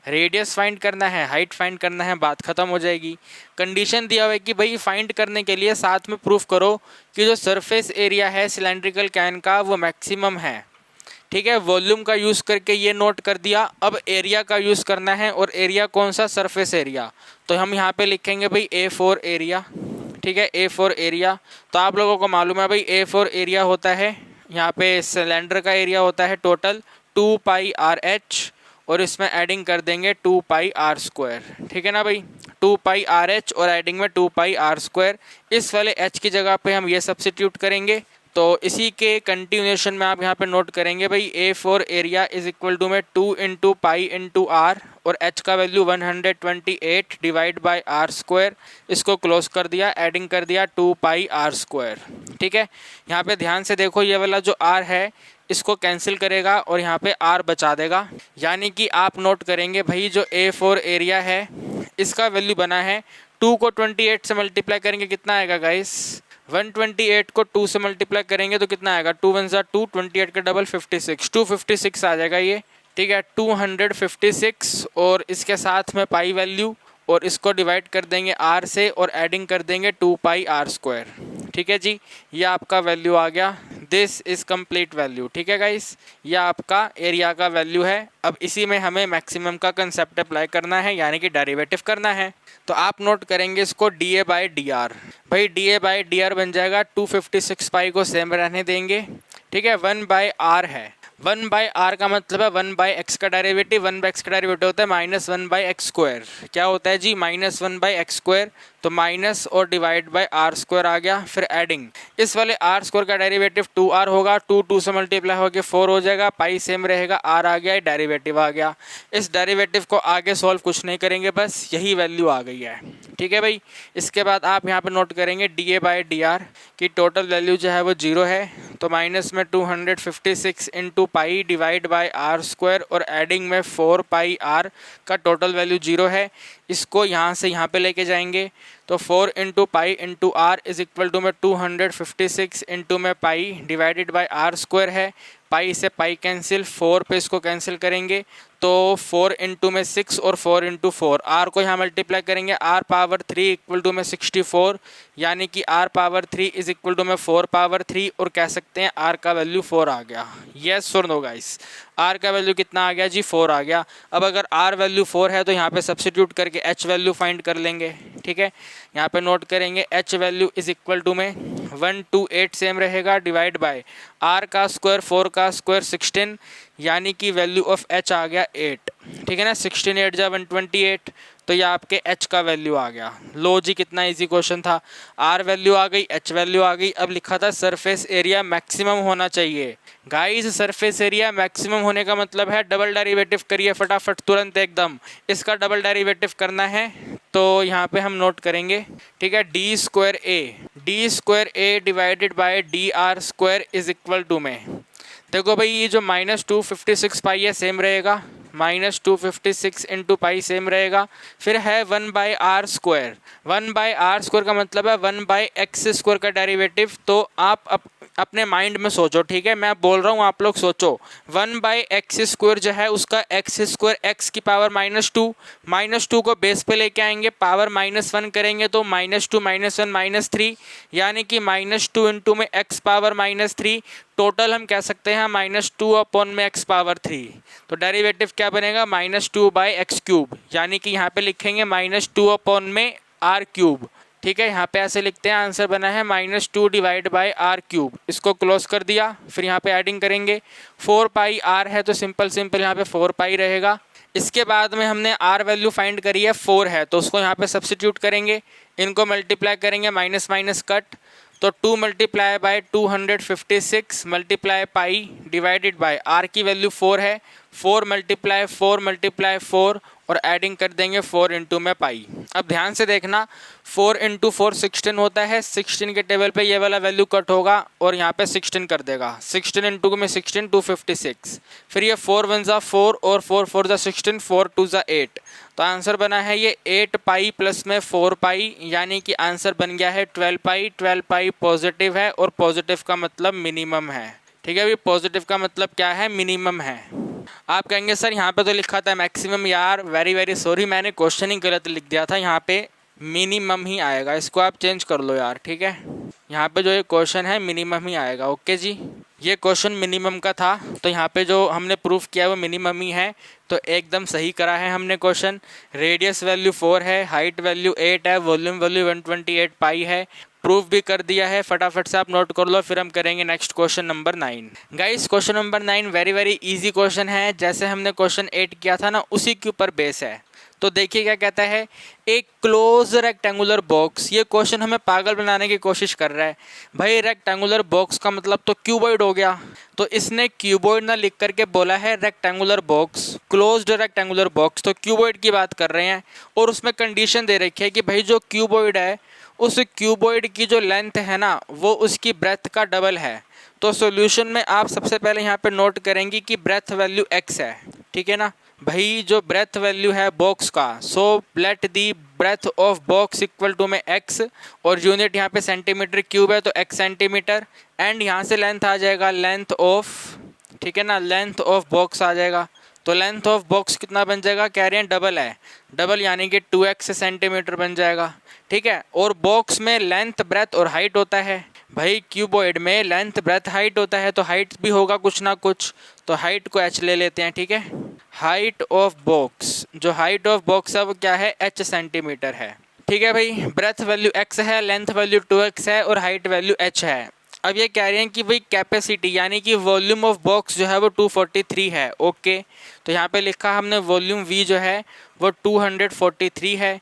रेडियस फाइंड करना है, हाइट फाइंड करना है, बात खत्म हो जाएगी। कंडीशन दिया हुआ है कि भाई फाइंड करने के लिए साथ में प्रूफ करो कि जो सरफेस एरिया है सिलेंड्रिकल कैन का वो मैक्सिमम है, ठीक है। वॉल्यूम का यूज़ करके ये नोट कर दिया। अब एरिया का यूज़ करना है, और एरिया कौन सा, सरफेस एरिया। तो हम यहाँ पे लिखेंगे भाई A4 एरिया, ठीक है, A4 एरिया। तो आप लोगों को मालूम है भाई A4 एरिया होता है, यहाँ पे सिलेंडर का एरिया होता है टोटल 2 पाई आर एच, और इसमें एडिंग कर देंगे 2 पाई आर स्क्वायर, ठीक है ना भाई। 2 पाई आर एच और एडिंग में 2 पाई आर स्क्वायर, इस वाले एच की जगह पे हम ये सब्सिट्यूट करेंगे। तो इसी के कंटिन्यूएशन में आप यहाँ पे नोट करेंगे भाई A4 area is equal to में 2 इंटू पाई इंटू आर, और h का value 128 divide by r square, इसको क्लोज कर दिया, एडिंग कर दिया 2 पाई आर स्क्वायर। ठीक है, यहाँ पे ध्यान से देखो, ये वाला जो r है इसको कैंसिल करेगा और यहाँ पे r बचा देगा, यानी कि आप नोट करेंगे भाई जो A4 एरिया है इसका वैल्यू बना है 2 को 28 से मल्टीप्लाई करेंगे कितना आएगा गाइस, 128 को 2 से मल्टीप्लाई करेंगे तो कितना आएगा, 2 1 जा 2, 28 का डबल 56, 256 आ जाएगा ये। ठीक है, 256 और इसके साथ में पाई वैल्यू और इसको डिवाइड कर देंगे r से और एडिंग कर देंगे 2 पाई आर स्क्वायर। ठीक है जी, ये आपका वैल्यू आ गया, दिस इज कंप्लीट वैल्यू। ठीक है गाइस, ये आपका एरिया का वैल्यू है। अब इसी में हमें मैक्सिमम का कंसेप्ट अप्लाई करना है, यानी कि डेरिवेटिव करना है। तो आप नोट करेंगे इसको dA बाई डी आर। भाई dA बाई डी आर बन जाएगा 256 पाई को सेम रहने देंगे। ठीक है, 1 बाई आर है, 1 बाई आर का मतलब है 1 बाई एक्स का डेरिवेटिव, 1 बाई एक्स का डेरिवेटिव होता है -1 बाई एक्स स्क्वायर। क्या होता है जी, -1 बाई एक्स स्क्वायर, तो माइनस और डिवाइड बाय आर स्क्वायर आ गया, फिर एडिंग, इस वाले आर स्क्वायर का डेरिवेटिव 2r होगा, 2 से मल्टीप्लाई होकर 4 हो जाएगा, पाई सेम रहेगा, आर आ गया, डेरिवेटिव आ गया। इस डेरिवेटिव को आगे सॉल्व कुछ नहीं करेंगे, बस यही वैल्यू आ गई है। ठीक है भाई, इसके बाद आप यहाँ पे नोट करेंगे dA बाई डी आर की टोटल वैल्यू जो है वो 0 है, तो माइनस में 256 into pi divide by r square और एडिंग में 4 पाई आर का टोटल वैल्यू 0 है। इसको यहाँ से यहाँ पे लेके जाएंगे तो 4 into pi into r is equal to में 256 इंटू में pi divided by r square है, पाई से पाई कैंसिल, 4 पे इसको कैंसिल करेंगे तो 4 इंटू में 6 और 4 इंटू 4, आर को यहाँ मल्टीप्लाई करेंगे, आर पावर 3 इक्वल टू में 64, यानी कि r power 3 is equal to में 4 पावर 3, और कह सकते हैं आर का वैल्यू 4 आ गया। यस और नो गाइस, आर का वैल्यू कितना आ गया जी, 4 आ गया। अब अगर आर वैल्यू 4 है तो यहाँ पे सब्सिट्यूट करके एच वैल्यू फाइंड कर लेंगे। ठीक है, यहाँ पे नोट करेंगे h value is equal to में 128 सेम रहेगा डिवाइड बाय आर का स्क्वायर 4 का स्क्वायर 16, यानी कि वैल्यू ऑफ एच आ गया 8। ठीक है ना, 16 8 जा 128, तो ये आपके h का वैल्यू आ गया। लो जी, कितना इजी क्वेश्चन था। r वैल्यू आ गई, h वैल्यू आ गई। अब लिखा था सरफेस एरिया मैक्सिमम होना चाहिए। गाइस, सरफेस एरिया मैक्सिमम होने का मतलब है डबल डेरिवेटिव करिए फटाफट तुरंत एकदम, इसका डबल डेरिवेटिव करना है। तो यहाँ पे हम नोट करेंगे, ठीक है, d square a divided by d r square is equal to में, देखो भाई ये जो -256 पाई है सेम रहेगा, -256 इंटू पाई सेम रहेगा, फिर है 1 by r square. 1 by r square का मतलब है 1 बाई एक्स स्क्वायर का डेरिवेटिव। तो आप अपने माइंड में सोचो, ठीक है, मैं बोल रहा हूँ आप लोग सोचो। 1 बाई एक्स स्क्वायर जो है उसका एक्स स्क्वायर एक्स की पावर -2 को बेस पे लेके आएंगे, पावर -1 करेंगे तो -2 -1 -3, यानी कि -2 इंटू में एक्स पावर -3, टोटल हम कह सकते हैं -2 अपॉन में एक्स पावर 3। तो डेरिवेटिव क्या बनेगा, -2 बाई एक्स क्यूब, यानी कि यहाँ पे लिखेंगे -2 अपॉन में आर क्यूब। ठीक है, यहाँ पे ऐसे लिखते हैं, आंसर बना है -2 डिवाइड बाई आर क्यूब। इसको क्लोज कर दिया, फिर यहाँ पे एडिंग करेंगे, 4 पाई आर है तो सिंपल यहाँ पे 4 पाई रहेगा। इसके बाद में हमने आर वैल्यू फाइंड करी है 4 है, तो उसको यहाँ पे सब्सिट्यूट करेंगे, इनको मल्टीप्लाई करेंगे, माइनस माइनस कट, तो 2 multiply by 256 multiply pi divided by r की वैल्यू 4 है, 4 मल्टीप्लाई 4 और एडिंग कर देंगे 4 इंटू में पाई। अब ध्यान से देखना, 4 इंटू 4 16 होता है, 16 के टेबल पे ये वाला वैल्यू कट होगा और यहाँ पे 16 कर देगा, 16 इंटू में 16 256, फिर ये 4 1 जा 4 और 4 4 जा 16, 4 2 जा 8, तो आंसर बना है ये 8 पाई प्लस में 4 पाई, यानी कि आंसर बन गया है 12 पाई। 12 पाई पॉजिटिव है और पॉजिटिव का मतलब मिनिमम है। ठीक है, अभी पॉजिटिव का मतलब क्या है, मिनिमम है। आप कहेंगे सर यहाँ पे तो लिखा था मैक्सिमम, यार वेरी सॉरी, मैंने क्वेश्चन ही गलत लिख दिया था, यहाँ पे मिनिमम ही आएगा, इसको आप चेंज कर लो यार। ठीक है, यहाँ पे जो ये क्वेश्चन है मिनिमम ही आएगा। ओके जी, ये क्वेश्चन मिनिमम का था, तो यहाँ पे जो हमने प्रूफ किया वो मिनिमम ही है, तो एकदम सही करा है हमने क्वेश्चन। रेडियस वैल्यू 4 है, हाइट वैल्यू 8 है, वॉल्यूम वैल्यू 128 पाई है, प्रूफ भी कर दिया है। फटाफट से आप नोट कर लो, फिर हम करेंगे next question number 9। Guys, question number 9 very easy question है, जैसे हमने क्वेश्चन 8 किया था ना उसी के ऊपर बेस है। तो देखिए क्या कहता है, एक क्लोज रेक्टेंगुलर बॉक्स। ये क्वेश्चन हमें पागल बनाने की कोशिश कर रहा है। भाई रेक्टेंगुलर बॉक्स का मतलब तो क्यूबॉइड हो गया, तो इसने क्यूबॉइड ना लिख करके बोला है rectangular box, closed rectangular box, तो क्यूबॉइड की बात कर रहे हैं। और उसमें कंडीशन दे रखी है कि भाई जो क्यूबॉइड है उस क्यूबॉइड की जो लेंथ है ना वो उसकी ब्रेथ का डबल है। तो सॉल्यूशन में आप सबसे पहले यहाँ पे नोट करेंगे कि ब्रेथ वैल्यू x है, ठीक है ना। भाई जो ब्रेथ वैल्यू है बॉक्स का, so let the breadth of box equal to में x, और यूनिट यहाँ पे सेंटीमीटर क्यूब है तो x सेंटीमीटर, एंड यहाँ से लेंथ आ जाएगा लेंथ ऑफ, ठीक है ना, लेंथ ऑफ बॉक्स आ जाएगा। तो लेंथ ऑफ बॉक्स कितना बन जाएगा, कह रहे हैं डबल है, डबल यानी कि 2x सेंटीमीटर बन जाएगा, ठीक है। और बॉक्स में लेंथ ब्रेथ और हाइट होता है। भाई क्यूबॉइड में लेंथ ब्रेथ हाइट होता है तो हाइट भी होगा कुछ ना कुछ, तो हाइट को h ले लेते हैं, ठीक है। हाइट ऑफ बॉक्स, जो हाइट ऑफ बॉक्स है वो क्या है, h सेंटीमीटर है, ठीक है भाई। ब्रेथ वैल्यू x है, लेंथ वैल्यू 2x है और हाइट वैल्यू h है। अब ये कह रहे हैं कि भाई कैपेसिटी यानी कि वॉल्यूम ऑफ बॉक्स जो है वो 243 है, ओके। तो यहाँ पे लिखा हमने वॉल्यूम v जो है वो 243 है।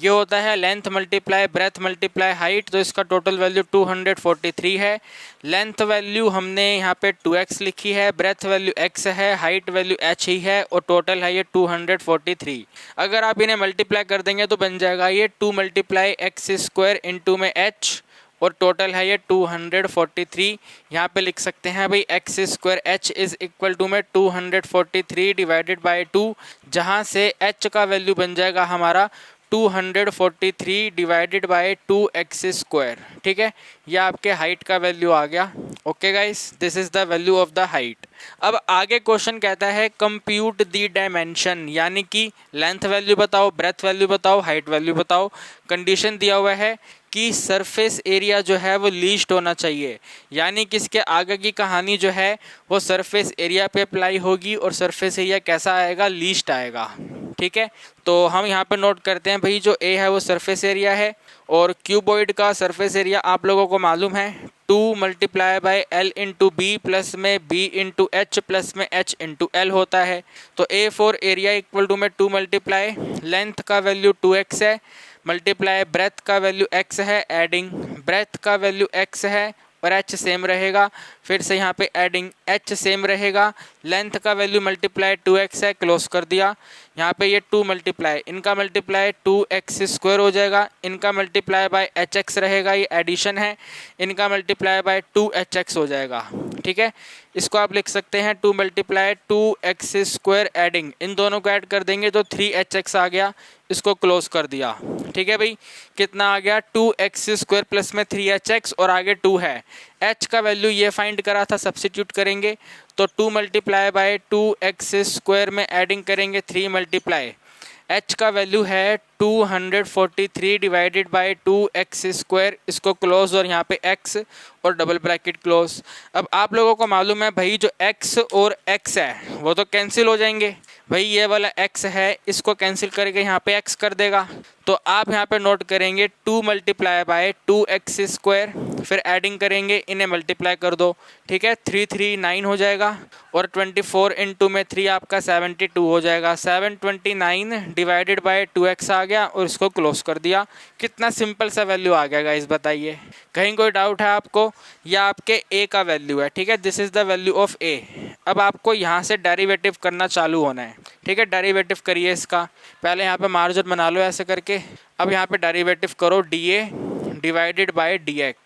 ये होता है length multiply breath multiply height, तो इसका टोटल वैल्यू 243 है। लेंथ वैल्यू हमने यहाँ पे 2x लिखी है, ब्रेथ वैल्यू x है, हाइट वैल्यू h ही है और टोटल है ये 243। अगर आप इन्हें मल्टीप्लाई कर देंगे तो बन जाएगा ये 2 मल्टीप्लाई एक्स स्क्वायर इंटू में h, और टोटल है ये 243। यहाँ पे लिख सकते हैं भाई x square h is equal to में 243 डिवाइडेड बाय 2, जहाँ से h का वैल्यू बन जाएगा हमारा 243 डिवाइडेड बाय 2x स्क्वायर, ठीक है। यह आपके हाइट का वैल्यू आ गया, okay guys, this is the value of the height. अब आगे क्वेश्चन कहता है कंप्यूट द डायमेंशन, यानी कि लेंथ वैल्यू बताओ, ब्रेथ वैल्यू बताओ, हाइट वैल्यू बताओ। कंडीशन दिया हुआ है कि सरफेस एरिया जो है वो लीस्ट होना चाहिए, यानी कि इसके आगे की कहानी जो है वो सरफेस एरिया पे अप्लाई होगी, और सरफेस एरिया कैसा आएगा, लीस्ट आएगा, ठीक है। तो हम यहाँ पे नोट करते हैं भाई जो ए है वो सरफेस एरिया है, और क्यूबॉइड का सरफेस एरिया आप लोगों को मालूम है 2 multiply by l into b plus में बी इंटू एच प्लस में एच इंटू एल होता है। तो a for area equal to में 2 मल्टीप्लाई लेंथ का वैल्यू 2x है, मल्टीप्लाई ब्रेथ का वैल्यू x है, एडिंग ब्रेथ का वैल्यू x है और h सेम रहेगा, फिर से यहाँ पे एडिंग h सेम रहेगा, लेंथ का वैल्यू मल्टीप्लाई 2x है, क्लोज कर दिया। यहाँ पे ये 2 मल्टीप्लाई, इनका मल्टीप्लाई 2x स्क्वायर हो जाएगा, इनका मल्टीप्लाई बाय hx रहेगा, ये एडिशन है, इनका मल्टीप्लाई बाय 2hx हो जाएगा, ठीक है। इसको आप लिख सकते हैं 2 मल्टीप्लाई 2x स्क्वायर एडिंग, इन दोनों को ऐड कर देंगे तो 3hx आ गया, इसको क्लोज कर दिया, ठीक है भाई। कितना आ गया, 2x स्क्वायर प्लस में 3hx और आगे 2 है, h का वैल्यू ये फाइंड करा था, सब्स्टिट्यूट करेंगे तो 2 मल्टीप्लाई बाय 2x स्क्वायर में एडिंग करेंगे 3 मल्टीप्लाई, h का वैल्यू है 243 डिवाइडेड बाय 2x स्क्वायर, इसको क्लोज और यहाँ पे x और डबल ब्रैकेट क्लोज। अब आप लोगों को मालूम है भाई जो x और x है वो तो कैंसिल हो जाएंगे, भाई ये वाला x है इसको कैंसिल करके यहाँ पे x कर देगा, तो आप यहाँ पे नोट करेंगे 2 मल्टीप्लाई बाय 2x स्क्वायर, फिर एडिंग करेंगे, इन्हें मल्टीप्लाई कर दो, ठीक है, 3 3 9 हो जाएगा, और 24 इंटू में 3 आपका 72 हो जाएगा, 729 डिवाइडेड बाय 2x आ गया और इसको क्लोज कर दिया। कितना सिंपल सा वैल्यू आ गया गाइस, बताइए, कहीं कोई डाउट है आपको? या आपके a का वैल्यू है, ठीक है, this is the value of a। अब आपको यहाँ से डेरिवेटिव करना चालू होना है, ठीक है, डेरिवेटिव करिए इसका, पहले यहाँ पे मार्जिन बना लो ऐसे करके। अब यहाँ पे डेरिवेटिव करो dA डिवाइडेड बाय dx,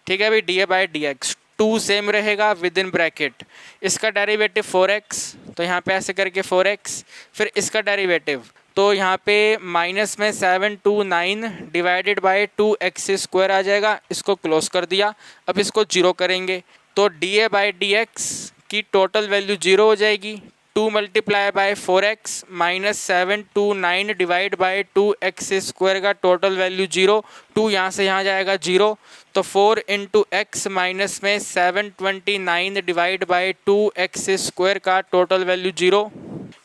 ठीक है भाई, dA बाय dx, 2 सेम रहेगा विद इन ब्रैकेट, इसका डेरिवेटिव 4x, तो यहाँ पे ऐसे करके 4x, फिर इसका डेरिवेटिव, तो यहाँ पे माइनस में 729 डिवाइडेड बाय 2x स्क्वायर आ जाएगा, इसको क्लोज कर दिया। अब इसको जीरो करेंगे तो dA बाय dx की टोटल वैल्यू जीरो हो जाएगी, 2 multiply bye 4x minus 729 divide by 2x square का टोटल वैल्यू जीरो, 2 यहाँ से यहाँ जाएगा जीरो, तो 4 इंटू एक्स माइनस में 729 डिवाइड बाय 2x स्क्वायर का टोटल वैल्यू जीरो।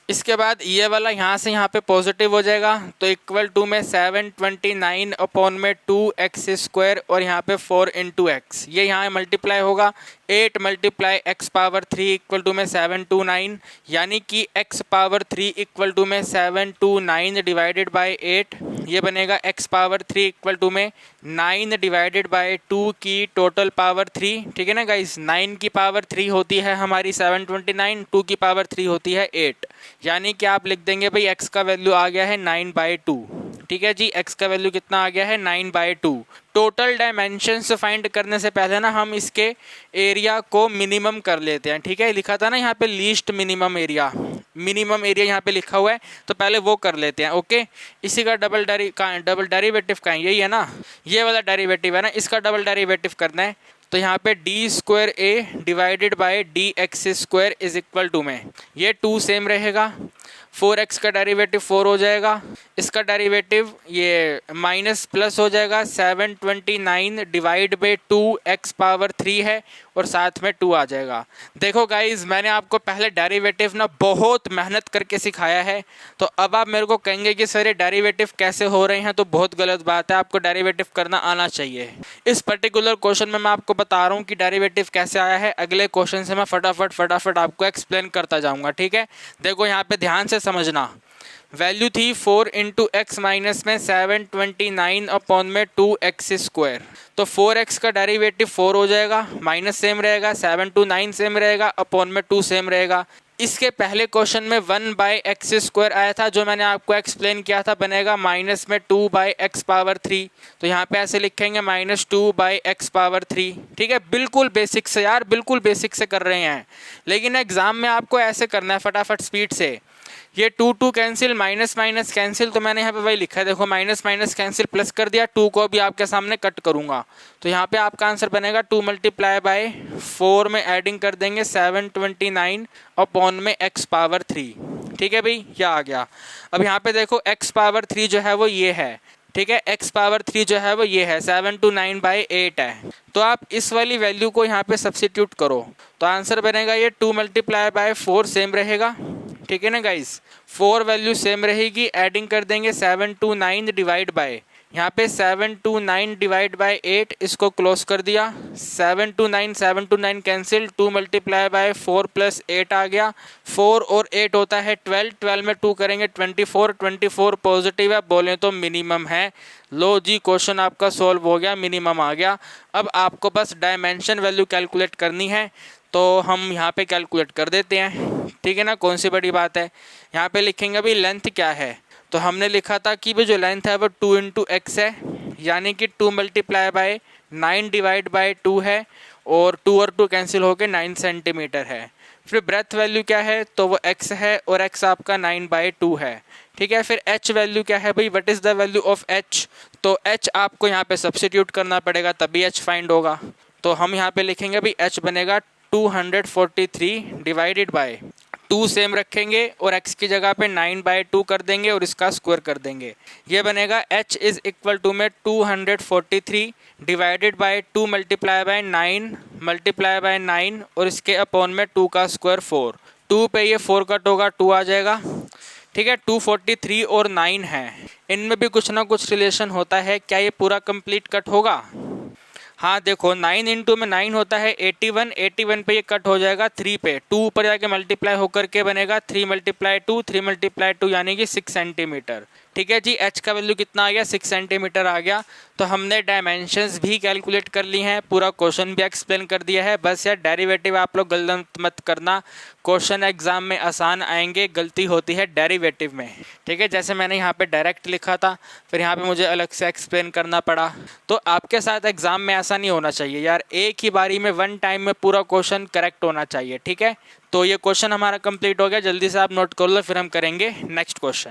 इसके बाद ये वाला यहाँ से यहाँ पे पॉजिटिव हो जाएगा, तो इक्वल टू में 729 अपॉन में 2x स्क्वायर और यहाँ पे 4 इंटू एक्स, ये यहाँ मल्टीप्लाई होगा, 8 multiply x power 3 equal to में 729, यानी कि एक्स पावर 3 इक्वल टू में 729 डिवाइडेड बाय 8, ये बनेगा एक्स पावर 3 इक्वल टू में 9 डिवाइडेड बाय 2 की टोटल पावर 3। ठीक है ना गाइस, 9 की पावर 3 होती है हमारी 729, 2 की पावर 3 होती है 8, यानी कि आप लिख देंगे भाई एक्स का वैल्यू आ गया है 9/2। ठीक है जी, x का वैल्यू कितना आ गया है 9/2। टोटल डायमेंशंस फाइंड करने से पहले ना हम इसके एरिया को मिनिमम कर लेते हैं। ठीक है, लिखा था ना यहाँ पे least minimum area, minimum area यहाँ पे लिखा हुआ है, तो पहले वो कर लेते हैं। ओके, इसी का डबल डेरिवेटिव का है, यही है ना, ये वाला डेरिवेटिव है ना, इसका डबल डेरिवेटिव करना है। तो यहाँ पे d² divided by dx² is equal to में ये 2 सेम रहेगा, 4x का डेरिवेटिव 4 हो जाएगा, इसका डेरिवेटिव ये माइनस प्लस हो जाएगा, 729 डिवाइड बाई 2x पावर 3 है और साथ में 2 आ जाएगा। देखो गाइज, मैंने आपको पहले डेरिवेटिव ना बहुत मेहनत करके सिखाया है, तो अब आप मेरे को कहेंगे कि सर ये डेरिवेटिव कैसे हो रहे हैं, तो बहुत गलत बात है, आपको डेरिवेटिव करना आना चाहिए। इस पर्टिकुलर क्वेश्चन में मैं आपको बता रहा हूँ कि डेरिवेटिव कैसे आया है, अगले क्वेश्चन से मैं फटाफट आपको एक्सप्लेन करता जाऊँगा। ठीक है, देखो यहाँ पे ध्यान से समझना, वैल्यू थी 4 इंटू एक्स माइनस में 729 अपॉन में 2x², तो 4x का डेरिवेटिव 4 हो जाएगा, माइनस सेम रहेगा, 729 सेम रहेगा, अपॉन में 2 सेम रहेगा। इसके पहले क्वेश्चन में 1/x² आया था, जो मैंने आपको एक्सप्लेन किया था, बनेगा माइनस में 2/x पावर 3, तो यहाँ पे ऐसे लिखेंगे -2/x पावर 3। ठीक है, बिल्कुल बेसिक से यार, बिल्कुल बेसिक से कर रहे हैं, लेकिन एग्जाम में आपको ऐसे करना है फटाफट स्पीड से। ये 2 कैंसिल, माइनस माइनस कैंसिल, तो मैंने यहाँ पे वही लिखा है, देखो माइनस माइनस कैंसिल, प्लस कर दिया, 2 को भी आपके सामने कट करूँगा, तो यहाँ पे आपका आंसर बनेगा 2 मल्टीप्लाई बाय 4 में एडिंग कर देंगे 729 अपॉन में x पावर 3। ठीक है भाई, यह आ गया। अब यहाँ पे देखो x पावर 3 जो है वो ये है, ठीक है, x पावर 3 जो है वो ये है, 729/8 है, तो आप इस वाली वैल्यू को यहाँ पे सब्सिट्यूट करो, तो आंसर बनेगा ये 2 मल्टीप्लाई बाय 4 सेम रहेगा। ठीक है ना गाइस, 4 वैल्यू सेम रहेगी, एडिंग कर देंगे 729 डिवाइड बाय, यहाँ पे 729 डिवाइड बाय 8, इसको क्लोज कर दिया, 729 कैंसिल, 2 मल्टीप्लाई बाय 4 प्लस 8 आ गया, 4 और 8 होता है 12, 12 में 2 करेंगे 24, 24 पॉजिटिव है, बोले तो मिनिमम है। लो जी, क्वेश्चन आपका सॉल्व हो गया, मिनिमम आ गया। अब आपको बस डायमेंशन वैल्यू कैलकुलेट करनी है, तो हम यहाँ पे कैलकुलेट कर देते हैं। ठीक है ना, कौन सी बड़ी बात है। यहाँ पे लिखेंगे अभी लेंथ क्या है, तो हमने लिखा था कि भाई जो लेंथ है वो 2 इंटू एक्स है, यानी कि 2 मल्टीप्लाई बाय 9 डिवाइड बाय 2 है, और 2 और 2 कैंसिल होकर 9 सेंटीमीटर है। फिर ब्रेथ वैल्यू क्या है, तो वो x है, और x आपका 9/2 है। ठीक है, फिर h वैल्यू क्या है भाई, what is the value of h, तो h आपको यहाँ पे सब्सिट्यूट करना पड़ेगा, तभी h फाइंड होगा। तो हम यहाँ पे लिखेंगे भाई h बनेगा 243 डिवाइडेड बाय 2 सेम रखेंगे और x की जगह पे 9/2 कर देंगे और इसका स्क्वायर कर देंगे, ये बनेगा h इज इक्वल टू में 243 divided by 2 multiply bye 9 multiply by 9 और इसके अपॉन में 2 का स्क्वायर 4, 2 पे ये 4 कट होगा, 2 आ जाएगा। ठीक है, 243 और 9 है, इनमें भी कुछ ना कुछ रिलेशन होता है, क्या ये पूरा कंप्लीट कट होगा। हाँ देखो, 9 इंटू में 9 होता है 81, 81 पे ये कट हो जाएगा 3 पे, 2 ऊपर जाके मल्टीप्लाई होकर के बनेगा 3 मल्टीप्लाई 2, 3 मल्टीप्लाई 2 यानी कि 6 सेंटीमीटर। ठीक है जी, h का वैल्यू कितना आ गया, 6 सेंटीमीटर आ गया। तो हमने डायमेंशंस भी कैलकुलेट कर ली हैं, पूरा क्वेश्चन भी एक्सप्लेन कर दिया है। बस यार डेरिवेटिव आप लोग गलत मत करना, क्वेश्चन एग्जाम में आसान आएंगे, गलती होती है डेरिवेटिव में। ठीक है, जैसे मैंने यहाँ पे डायरेक्ट लिखा था, फिर यहाँ पे मुझे अलग से एक्सप्लेन करना पड़ा, तो आपके साथ एग्जाम में ऐसा नहीं होना चाहिए यार, एक ही बारी में 1 टाइम में पूरा क्वेश्चन करेक्ट होना चाहिए। ठीक है, तो ये क्वेश्चन हमारा कंप्लीट हो गया, जल्दी से आप नोट कर लो, फिर हम करेंगे नेक्स्ट क्वेश्चन।